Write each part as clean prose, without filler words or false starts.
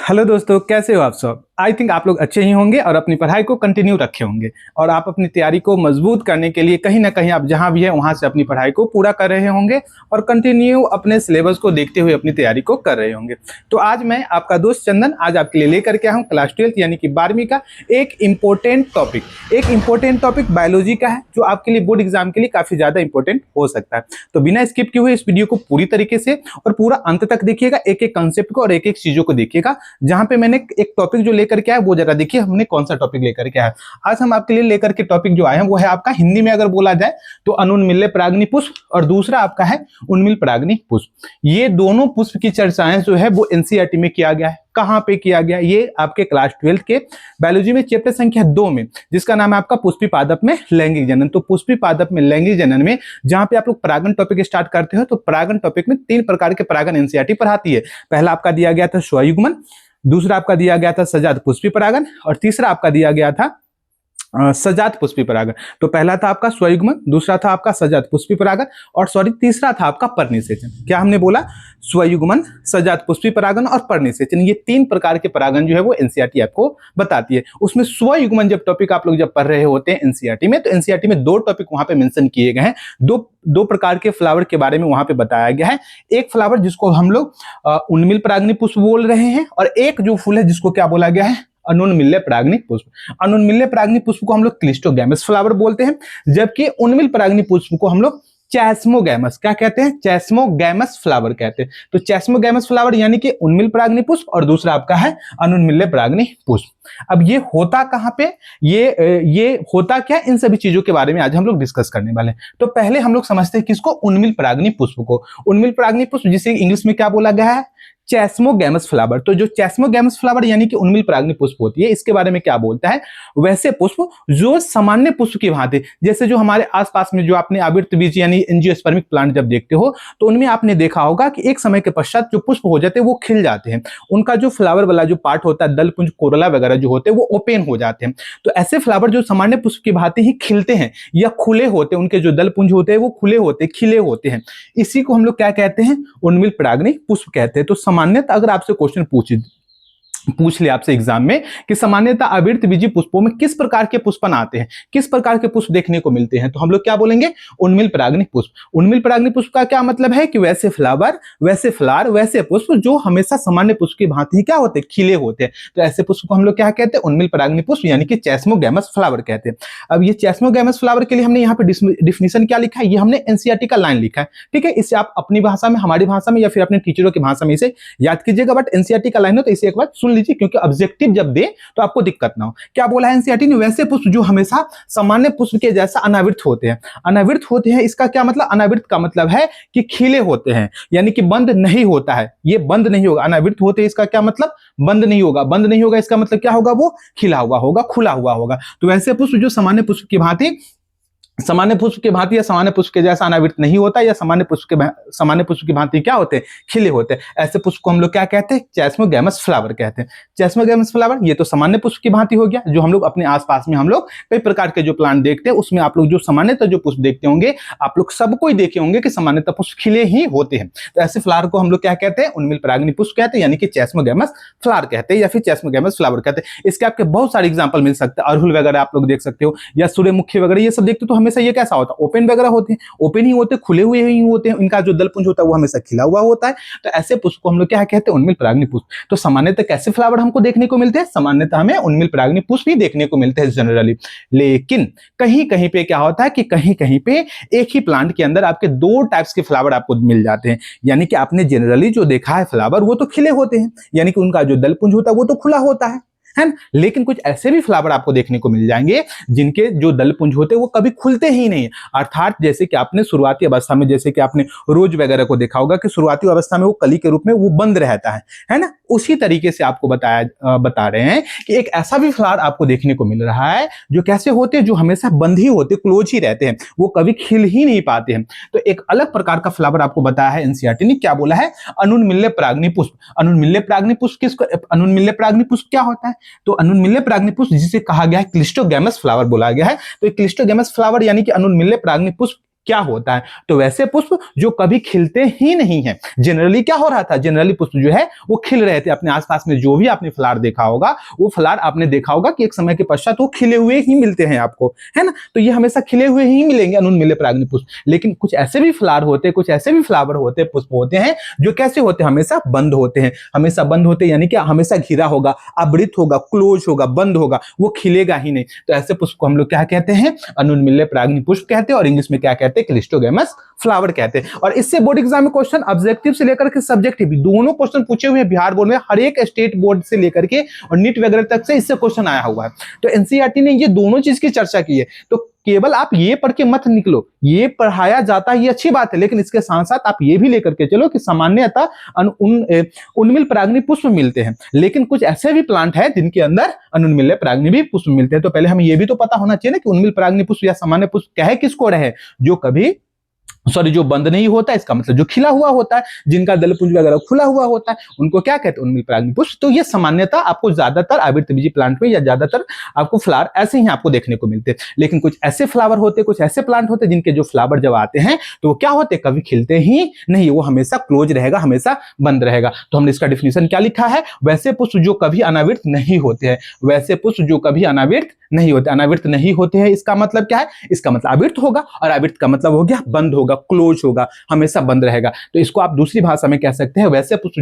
Hello दोस्तों, कैसे हो आप सब। आई थिंक आप लोग अच्छे ही होंगे और अपनी पढ़ाई को कंटिन्यू रखे होंगे और आप अपनी तैयारी को मजबूत करने के लिए कहीं ना कहीं आप जहां भी है वहां से अपनी पढ़ाई को पूरा कर रहे होंगे और कंटिन्यू अपने सिलेबस को देखते हुए अपनी तैयारी को कर रहे होंगे। तो आज मैं आपका दोस्त चंदन आज आपके लिए लेकर के आया हूं क्लास 12th यानी कि 12वीं का एक इम्पोर्टेंट टॉपिक बायोलॉजी का है, जो आपके लिए बोर्ड एग्जाम के लिए काफी ज्यादा इंपॉर्टेंट हो सकता है। तो बिना स्किप किए हुए इस वीडियो को पूरी तरीके से और पूरा अंत तक देखिएगा, एक एक कंसेप्ट को और एक एक चीजों को देखिएगा। जहां पे मैंने एक टॉपिक जो लेकर के आया वो जरा देखिए हमने कौन सा टॉपिक लेकर के आया। आज हम आपके लिए लेकर के टॉपिक जो आए हैं वो है आपका हिंदी में अगर बोला जाए तो अनुनमिल्य परागनी पुष्प और दूसरा आपका है उन्मिल परागनी पुष्प। ये दोनों पुष्प की चर्चाएं जो है वो एनसीईआरटी में किया गया है। कहां पे किया गया? ये आपके क्लास 12th के बायोलॉजी में चैप्टर संख्या 2 में, जिसका नाम है आपका पुष्पी पादप में लैंगिक जनन। तो पुष्पी पादप में लैंगिक जनन में जहां पे आप लोग परागन टॉपिक स्टार्ट करते हो तो परागन टॉपिक में 3 प्रकार के परागन एनसीईआरटी पढ़ाती है। पहला आपका दिया गया था स्वयुग्मन, दूसरा आपका दिया गया था सजात पुष्पी परागन और तीसरा आपका दिया गया था सजात पुष्पी परागन। तो पहला था आपका स्वयुग्मन, दूसरा था आपका सजात पुष्पी परागन और तीसरा था आपका परिनिषेचन। क्या हमने बोला? स्वयुग्मन, सजात पुष्पी परागन और परिनिषेचन। ये 3 प्रकार के परागन जो है वो एनसीईआरटी आपको बताती है। उसमें स्वयुग्मन जब टॉपिक आप लोग जब पढ़ रहे होते हैं एनसीईआरटी में, तो एनसीईआरटी में 2 टॉपिक वहां पे मेंशन किए गए हैं। दो प्रकार के फ्लावर के बारे में वहां पे बताया गया है। एक फ्लावर जिसको हम लोग उन्मिल परागनी पुष्प बोल रहे हैं और एक जो फूल है जिसको क्या बोला गया है? अनुन्मिल्य परागनी पुष्प। अनुन्मिल्य परागनी पुष्प को हम लोग क्लिस्टोगैमस फ्लावर बोलते हैं, जबकि उन्मिल परागनी पुष्प को हम लोग चैस्मोगैमस क्या कहते हैं? चैस्मोगैमस फ्लावर कहते हैं। तो चैस्मोगैमस फ्लावर यानी कि उन्मिल परागनी पुष्प और दूसरा आपका है अनुन्मिल्य परागनी पुष्प। अब ये होता कहां पे, ये होता क्या, इन सभी चीजों के बारे में आज हम लोग डिस्कस करने वाले हैं। तो पहले हम लोग समझते हैं किसको? उन्मिल परागनी पुष्प को। उन्मिल परागनी पुष्प जिसे इंग्लिश में क्या बोला गया है? Chasmogamous flower. तो जो चैस्मोगैमस फ्लावर यानी कि उन्मिल परागनी पुष्प होती है, इसके बारे में क्या बोलता है? वैसे पुष्प जो सामान्य पुष्प की भांति, जैसे जो हमारे आसपास में जो आपने आवृत बीज यानी एंजियोस्पर्मिक प्लांट जब देखते हो तो उनमें आपने देखा होगा कि एक समय के पश्चात जो पुष्प हो जाते हैं वो खिल जाते हैं, उनका जो फ्लावर वाला जो पार्ट होता है, दलपुंज, कोरोला वगैरह जो होते हैं वो ओपन हो जाते हैं। तो ऐसे फ्लावर जो सामान्य पुष्प की भांति ही खिलते हैं या खुले होते हैं, उनके जो दलपुंज होते हैं वो खुले होते, खिले होते हैं, इसी को हम लोग क्या कहते हैं? उन्मिल परागनी पुष्प कहते हैं। तो सामान्यतः अगर आपसे क्वेश्चन पूछ ले आपसे एग्जाम में कि सामान्यतः आवृत बीजी पुष्पों में किस प्रकार के पुष्पन आते हैं, किस प्रकार के पुष्प देखने को मिलते हैं, तो हम लोग क्या बोलेंगे? उन्मिल परागनी पुष्प। उन्मिल परागनी पुष्प का क्या मतलब है कि वैसे फ्लावर, वैसे फ्लावर, वैसे पुष्प जो हमेशा सामान्य पुष्प की भांति ही क्या होते हैं? खिले होते हैं। तो ऐसे पुष्प को हम लोग क्या कहते हैं? उन्मिल परागनी पुष्प यानी कि चैस्मोगैमस फ्लावर कहते हैं। अब ये चैस्मोगैमस फ्लावर के लिए हमने यहाँ पे डिफिनेशन क्या लिखा है? ये हमने एनसीईआरटी का लाइन लिखा है, ठीक है। इसे आप अपनी भाषा में, हमारी भाषा में या फिर अपने टीचरों की भाषा में इसे याद कीजिएगा, बट एनसीईआरटी का लाइन हो तो इसे एक बार सुन लीजिए, क्योंकि ऑब्जेक्टिव जब दे तो आपको दिक्कत ना हो। क्या बोला है एनसीईआरटी ने? वैसे पुष्प जो हमेशा सामान्य पुष्प के जैसा अनावृत होते हैं। अनावृत होते हैं, इसका क्या मतलब? अनावृत का मतलब है कि खिले होते हैं, यानी कि बंद नहीं होता है, ये बंद नहीं होगा। अनावृत होते हैं इसका क्या मतलब? बंद नहीं होगा। बंद नहीं होगा इसका मतलब क्या होगा? वो खिला हुआ होगा, खुला हुआ होगा। तो वैसे पुष्प जो सामान्य पुष्प की भांति या सामान्य पुष्प के जैसा अनावृत नहीं होता, या सामान्य पुष्प की भांति क्या होते हैं? खिले होते हैं। ऐसे पुष्प को हम लोग क्या कहते हैं? चैस्मोगैमस फ्लावर कहते हैं। चैस्मोगैमस फ्लावर ये तो सामान्य पुष्प की भांति हो गया, जो हम लोग अपने आसपास में हम लोग कई प्रकार के जो प्लांट देखते हैं उसमें आप लोग जो सामान्यतः जो पुष्प देखते होंगे, आप लोग सबको ही देखे होंगे कि सामान्यतः पुष्प खिले ही होते हैं। तो ऐसे फ्लावर को हम लोग क्या कहते हैं? उन्मिल परागनी पुष्प कहते हैं, यानी कि चैस्मोगैमस फ्लावर कहते हैं या फिर चैस्मोगैमस फ्लावर कहते हैं। इसके आपके बहुत सारे एग्जाम्पल मिल सकते हैं। अड़हुल वगैरह आप लोग देख सकते हो, या सूर्यमुखी वगैरह, ये सब देखते हो तो हमेशा ये कैसा होता है? ओपन वगैरह होते हैं, ओपन ही होते हैं, खुले हुए ही होते हैं, इनका जो दलपुंज होता है वो हमेशा खिला हुआ होता है। तो ऐसे पुष्प को हम लोग क्या कहते हैं? उन्मिल परागनी पुष्प। तो सामान्यतः कैसे फ्लावर हमको देखने को मिलते हैं? सामान्यतः हमें उन्मिल परागनी पुष्प ही देखने को मिलते हैं जनरली। लेकिन कहीं कहीं पे क्या होता है कि कहीं कहीं पे एक ही प्लांट के अंदर आपके 2 टाइप्स के फ्लावर आपको मिल जाते हैं। यानी कि आपने जनरली जो देखा है फ्लावर वो तो खिले होते हैं, यानी कि उनका जो दलपुंज होता है वो तो खुला होता है ना। लेकिन कुछ ऐसे भी फ्लावर आपको देखने को मिल जाएंगे जिनके जो दलपुंज होते हैं वो कभी खुलते ही नहीं। अर्थात जैसे कि आपने शुरुआती अवस्था में, जैसे कि आपने रोज वगैरह को देखा होगा कि शुरुआती अवस्था में वो कली के रूप में वो बंद रहता है ना। उसी तरीके से आपको बता रहे हैं कि एक ऐसा भी फ्लावर आपको देखने को मिल रहा है जो कैसे होते हैं? जो हमेशा बंद ही होते, क्लोज ही रहते हैं, वो कभी खिल ही नहीं पाते हैं। तो एक अलग प्रकार का फ्लावर आपको बताया है एनसीईआरटी ने। क्या बोला है? अनुन्मिल्य परागनी पुष्प। अनुन्मिल्य परागनी पुष्प किसको? अनुन्मिल्य परागनी पुष्प क्या होता है? तो अनुन्मिल्य परागनी पुष्प जिसे कहा गया है क्लिस्टोगैमस फ्लावर बोला गया है। तो क्लिस्टोगैमस फ्लावर यानी कि अनुन्मिल्य परागनी पुष्प क्या होता है? तो वैसे पुष्प जो कभी खिलते ही नहीं है। जनरली क्या हो रहा था? जनरली पुष्प जो है वो खिल रहे थे। अपने आसपास में जो भी आपने फ्लावर देखा होगा, वो फ्लावर आपने देखा होगा कि एक समय के पश्चात वो खिले हुए ही मिलते हैं आपको, है ना? तो ये हमेशा खिले हुए ही मिलेंगे अनुनमिले परागनी पुष्प। लेकिन कुछ ऐसे भी फ्लावर होते हैं, कुछ ऐसे भी फ्लावर होते हैं, पुष्प होते हैं जो कैसे होते हैं? हमेशा बंद होते हैं। हमेशा बंद होते हैं यानी कि हमेशा घिरा होगा, आवृत होगा, क्लोज होगा, बंद होगा, वो खिलेगा ही नहीं। तो ऐसे पुष्प को हम लोग क्या कहते हैं? अनुनमिले परागनी पुष्प कहते हैं, और इंग्लिश में क्या कहते हैं? क्लिस्टोगैमस फ्लावर कहते हैं। और इससे बोर्ड एग्जाम में क्वेश्चन ऑब्जेक्टिव से लेकर के सब्जेक्टिव दोनों क्वेश्चन पूछे हुए हैं बिहार बोर्ड में, हर एक स्टेट बोर्ड से लेकर के और नीट वगैरह तक से इससे क्वेश्चन आया हुआ है। तो एनसीईआरटी ने ये दोनों चीज की चर्चा की है। तो केवल आप ये पढ़ के मत निकलो, ये पढ़ाया जाता है, ये अच्छी बात है, लेकिन इसके साथ साथ आप ये भी लेकर के चलो कि सामान्यतः उन्मिल परागनी पुष्प मिलते हैं, लेकिन कुछ ऐसे भी प्लांट है जिनके अंदर अनुन्मिल्य परागनी भी पुष्प मिलते हैं। तो पहले हमें ये भी तो पता होना चाहिए ना कि उन्मिल परागनी पुष्प या सामान्य पुष्प कहे किसको रहे? जो कभी जो बंद नहीं होता, इसका मतलब जो खिला हुआ होता है, जिनका दलपुंज वगैरह खुला हुआ होता है, उनको क्या कहते हैं? उन्मिल परागनी पुष्प। तो ये सामान्यतः आपको ज्यादातर आवृतबीजी प्लांट में या ज्यादातर आपको फ्लावर ऐसे ही आपको देखने को मिलते हैं। लेकिन कुछ ऐसे फ्लावर होते हैं, कुछ ऐसे प्लांट होते हैं जिनके जो फ्लावर जब आते हैं तो वो क्या होते हैं? कभी खिलते ही नहीं, वो हमेशा क्लोज रहेगा, हमेशा बंद रहेगा। तो हमने इसका डिफिनेशन क्या लिखा है? वैसे पुष्प जो कभी अनावृत नहीं होते हैं। वैसे पुष्प जो कभी अनावृत नहीं होते। अनावृत नहीं होते हैं इसका मतलब क्या है? इसका मतलब आवृत होगा, और आवृत का मतलब हो गया बंद होगा, क्लोज होगा, हमेशा बंद रहेगा। तो इसको आप दूसरी भाषा में कह सकते हैं वैसे पुष्प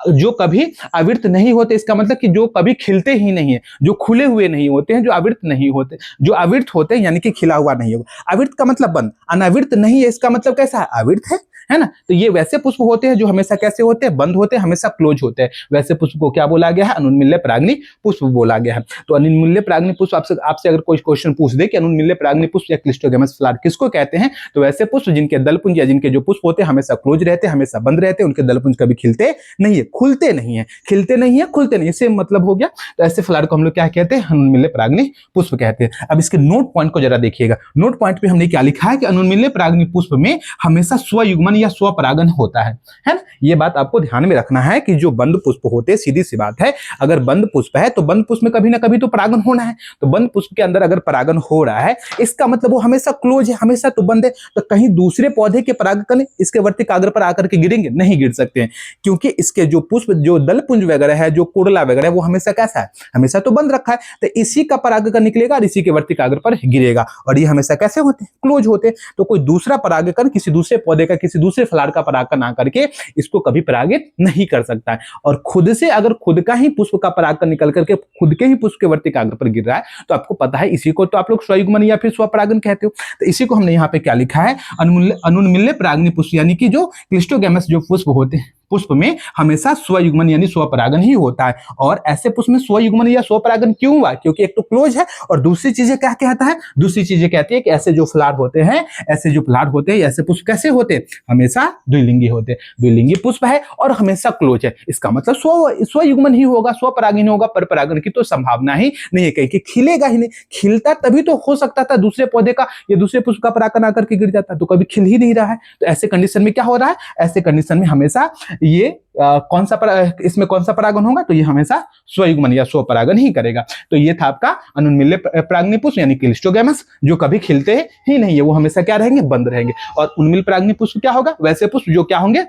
जो कभी आवृत नहीं होते। इसका मतलब कि जो कभी खिलते ही नहीं है, जो खुले हुए नहीं होते हैं, जो आवृत नहीं होते। जो आवृत होते हैं यानी कि खिला हुआ नहीं होगा। आवृत का मतलब बंद, अनावृत नहीं है इसका मतलब कैसा है? आवृत है ना? तो ये वैसे पुष्प होते हैं जो हमेशा कैसे होते हैं? बंद होते हैं, हमेशा क्लोज होते हैं। वैसे पुष्प को क्या बोला गया है? अनुन्मिल्य परागनी पुष्प बोला गया है। तो अनुन्मिल्य परागनी पुष्प आपसे अगर कोई क्वेश्चन पूछ दे कि अनुन्मिल्य परागनी पुष्प या क्लिस्टोगैमस फ्लावर किसको कहते हैं, तो वैसे पुष्प जिनके दलपुंज या जिनके जो पुष्प होते हैं हमेशा क्लोज रहते हैं, हमेशा बंद रहते हैं, उनके दलपुंज कभी खिलते नहीं है, खुलते नहीं है, खिलते नहीं है, खुलते नहीं है, सेम मतलब हो गया। तो ऐसे फ्लावर को हम लोग क्या कहते हैं? अनुन्मिल्य परागनी पुष्प कहते हैं। अब इसके नोट पॉइंट को जरा देखिएगा। नोट पॉइंट पे हमने क्या लिखा है कि अनुन्मिल्य परागनी पुष्प में हमेशा स्वयुग्मन या स्वपरागन होता है ना? ये बात आपको ध्यान में रखना है कि जो बंद पुष्प होते हैं, सीधी सी बात है, अगर बंद पुष्प है तो बंद पुष्प में कभी ना कभी तो परागन होना है। तो बंद पुष्प के अंदर अगर परागन हो रहा है, इसका मतलब वो हमेशा क्लोज है, हमेशा तो बंद है। तो कहीं दूसरे पौधे के परागकण इसके वर्तिक काग्र पर आकर के गिरेंगे? नहीं गिर सकते हैं, क्योंकि इसके जो पुष्प, जो दलपुंज वगैरह है, जो कोडला वगैरह है, वो हमेशा कैसा है? हमेशा तो बंद रखा है। तो इसी का परागकण निकलेगा और इसी के वर्तिक काग्र पर गिरेगा, और ये हमेशा कैसे होते हैं? क्लोज होते हैं। तो कोई दूसरा परागकण किसी दूसरे पौधे का, किसी दूसरे फ्लावर का परागकण आकर के इसको कभी परागित नहीं कर सकता है। और खुद से अगर खुद का ही पुष्प का परागकण निकल करके खुद के ही पुष्प के वर्तिक काग्र पर गिर रहा है, तो आपको पता है इसी को तो आप लोग स्वयुग्मन या फिर स्वपरागन कहते हो। तो इसी को हमने यहाँ पे क्या लिखा है? अनुन्मिल्य परागनी पुष्प, यानी कि जो क्लिस्टोगैमस जो पुष्प होते हैं, पुष्प में हमेशा स्वयुग्मन यानी स्वपरागन ही होता है। और ऐसे पुष्प में स्वयुग्मन या स्वपरागन क्यों हुआ? क्योंकि एक तो क्लोज है, और दूसरी चीजें क्या कहता है? दूसरी चीजें कहती है कि ऐसे जो फ्लावर होते हैं, ऐसे जो फ्लावर होते हैं, ऐसे पुष्प कैसे होते हैं? हमेशा द्विलिंगी होते हैं। द्विलिंगी पुष्प है और हमेशा क्लोज है, इसका मतलब स्वयुग्मन ही होगा, स्वपरागन होगा। परपरागन की तो संभावना ही नहीं है, कहीं कि खिलेगा ही नहीं। खिलता तभी तो हो सकता था दूसरे पौधे का या दूसरे पुष्प का परागकण आकर के गिर जाता, तो कभी खिल ही नहीं रहा है। तो ऐसे कंडीशन में क्या हो रहा है? ऐसे कंडीशन में हमेशा ये इसमें कौन सा परागन होगा? तो ये हमेशा स्वयुग्मन या स्वपरागन ही करेगा। तो ये था आपका अनुन्मिल्य परागनी पुष्प यानी क्लिस्टोगैमस, जो कभी खिलते ही नहीं है, वो हमेशा क्या रहेंगे? बंद रहेंगे। और उन्मिल परागनी पुष्प क्या होगा? वैसे पुष्प जो क्या होंगे?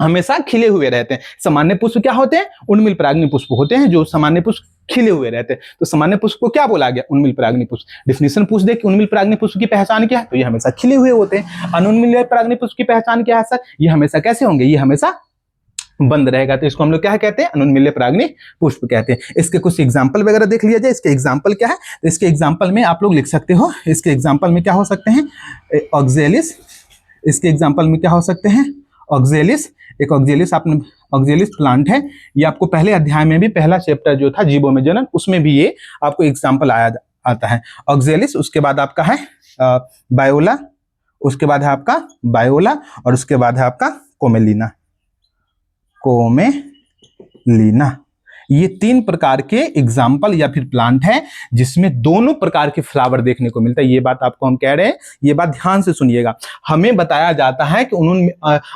हमेशा खिले हुए रहते हैं। सामान्य पुष्प क्या होते हैं? उन्मिल परागनी पुष्प होते हैं, जो सामान्य पुष्प खिले हुए रहते हैं। तो सामान्य पुष्प को क्या बोला गया? उन्मिल परागनी पुष्प। डिफिनेशन पूछ दे कि उन्मिल परागनी पुष्प की पहचान क्या है, तो ये हमेशा खिले हुए होते हैं। अनुन्मिल परागनी पुष्प की पहचान क्या है सर? ये हमेशा कैसे होंगे? ये हमेशा बंद रहेगा। तो इसको हम लोग क्या कहते हैं? अनुन्मिल्य परागनी पुष्प कहते हैं। इसके कुछ एग्जांपल वगैरह देख लिया जाए। इसके एग्जांपल क्या है? तो इसके एग्जांपल में आप लोग लिख सकते हो, इसके एग्जांपल में क्या हो सकते हैं? ऑक्जेलिस। इसके एग्जांपल में क्या हो सकते हैं? ऑक्जेलिस। एक ऑक्जेलिस, आपने ऑक्जेलिस प्लांट है, ये आपको पहले अध्याय में भी, पहला चैप्टर जो था जीवों में जनन, उसमें भी ये आपको एग्जांपल आता है ऑक्जेलिस। उसके बाद आपका है बायोला, उसके बाद है आपका बायोला, और उसके बाद है आपका कोमेलिना। ये 3 प्रकार के एग्जाम्पल या फिर प्लांट है जिसमें दोनों प्रकार के फ्लावर देखने को मिलता है। ये बात आपको हम कह रहे हैं, ये बात ध्यान से सुनिएगा। हमें बताया जाता है कि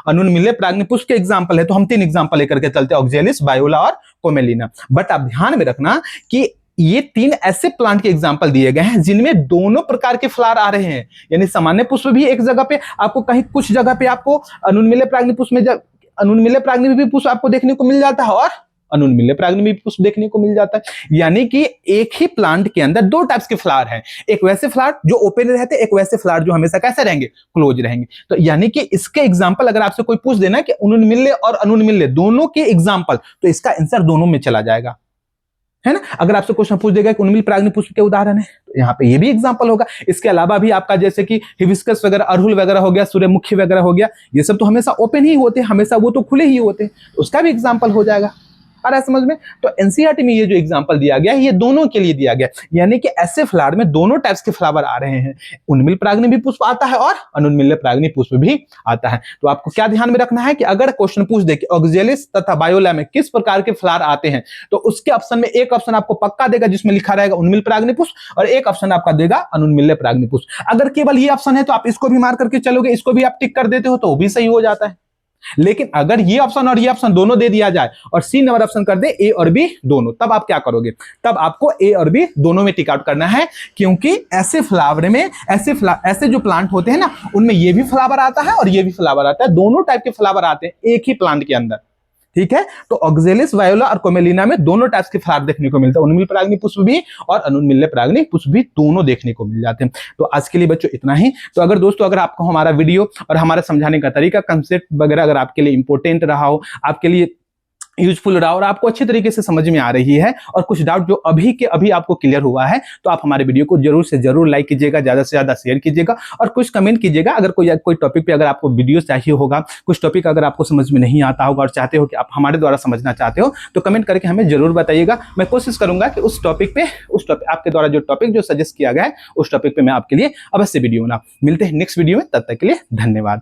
अनुन्मिल्य परागनी पुष्प के एग्जाम्पल है, तो हम 3 एग्जाम्पल लेकर के चलते हैं, ऑक्जेलिस, बायोला और कोमेलिना। बट आप ध्यान में रखना कि ये 3 ऐसे प्लांट के एग्जाम्पल दिए गए हैं जिनमें दोनों प्रकार के फ्लावर आ रहे हैं, यानी सामान्य पुष्प भी एक जगह पे आपको, कहीं कुछ जगह पे आपको अनुन्मिल्य परागनी पुष्प में अनुन्मिल्य परागनी भी पुष्प आपको देखने को मिल जाता है और अनुन्मिल्य परागनी भी पुष्प देखने को मिल जाता है। यानी कि एक ही प्लांट के अंदर 2 टाइप्स के फ्लावर हैं, एक वैसे फ्लावर जो ओपन रहते हैं, एक वैसे फ्लावर जो हमेशा कैसे रहेंगे, क्लोज रहेंगे। तो यानी कि इसके एग्जांपल अगर आपसे कोई पूछ देना कि अनुन्मिल्य और अनुन्मिल्य दोनों के एग्जांपल, तो इसका आंसर दोनों में चला जाएगा, है ना। अगर आपसे क्वेश्चन पूछ देगा कि उन्मिल परागनी पुष्प के उदाहरण है, तो यहाँ पे ये भी एग्जांपल होगा। इसके अलावा भी आपका जैसे कि हिबिस्कस वगैरह, अड़हुल वगैरह हो गया, सूर्यमुखी वगैरह हो गया, ये सब तो हमेशा ओपन ही होते हैं, हमेशा वो तो खुले ही होते हैं, तो उसका भी एग्जांपल हो जाएगा। आ रहा है समझ में। तो एनसीईआरटी में ये जो एग्जांपल दिया गया है ये दोनों के लिए दिया गया, यानी कि ऐसे फ्लावर में दोनों टाइप्स के फ्लावर आ रहे हैं, उन्मिल परागनी भी पुष्प आता है और अनुन्मिल्य परागनी पुष्प भी आता है। तो आपको क्या ध्यान में रखना है कि अगर क्वेश्चन पूछ दे कि ऑक्जेलिस तथा बायोला में किस प्रकार के फ्लावर आते हैं, तो उसके ऑप्शन में एक ऑप्शन आपको पक्का देगा जिसमें लिखा रहेगा उन्मिल परागनी पुष्प, और एक ऑप्शन आपका देगा अनुन्मिल्य परागनी पुष्प। अगर केवल ये ऑप्शन है तो आप इसको भी मार करके चलोगे, इसको भी आप टिक कर देते हो तो वो भी सही हो जाता है। लेकिन अगर ये ऑप्शन और ये ऑप्शन दोनों दे दिया जाए और सी नंबर ऑप्शन कर दे ए और बी दोनों, तब आप क्या करोगे, तब आपको ए और बी दोनों में टिक आउट करना है, क्योंकि ऐसे फ्लावर में ऐसे जो प्लांट होते हैं ना, उनमें ये भी फ्लावर आता है और ये भी फ्लावर आता है, दोनों टाइप के फ्लावर आते हैं एक ही प्लांट के अंदर, ठीक है। तो ऑक्जेलिस, वायोला और कोमेलिना में दोनों टाइप्स के फ्लावर देखने को मिलता है, उन्मिल परागनी पुष्प भी और अनुन्मिल्य परागनी पुष्प भी दोनों देखने को मिल जाते हैं। तो आज के लिए बच्चों इतना ही। तो अगर दोस्तों अगर आपको हमारा वीडियो और हमारा समझाने का तरीका, कंसेप्ट वगैरह अगर आपके लिए इंपॉर्टेंट रहा हो, आपके लिए यूजफुल रहा और आपको अच्छी तरीके से समझ में आ रही है और कुछ डाउट जो अभी के अभी आपको क्लियर हुआ है, तो आप हमारे वीडियो को जरूर से जरूर लाइक कीजिएगा, ज्यादा से ज्यादा शेयर कीजिएगा और कुछ कमेंट कीजिएगा। अगर कोई टॉपिक पे अगर आपको वीडियो चाहिए होगा, कुछ टॉपिक अगर आपको समझ में नहीं आता होगा और चाहते हो कि आप हमारे द्वारा समझना चाहते हो, तो कमेंट करके हमें जरूर बताइएगा। मैं कोशिश करूंगा कि उस टॉपिक पे आपके द्वारा जो टॉपिक जो सजेस्ट किया गया है उस टॉपिक पे मैं आपके लिए अवश्य वीडियो बना। मिलते हैं नेक्स्ट वीडियो में, तब तक के लिए धन्यवाद।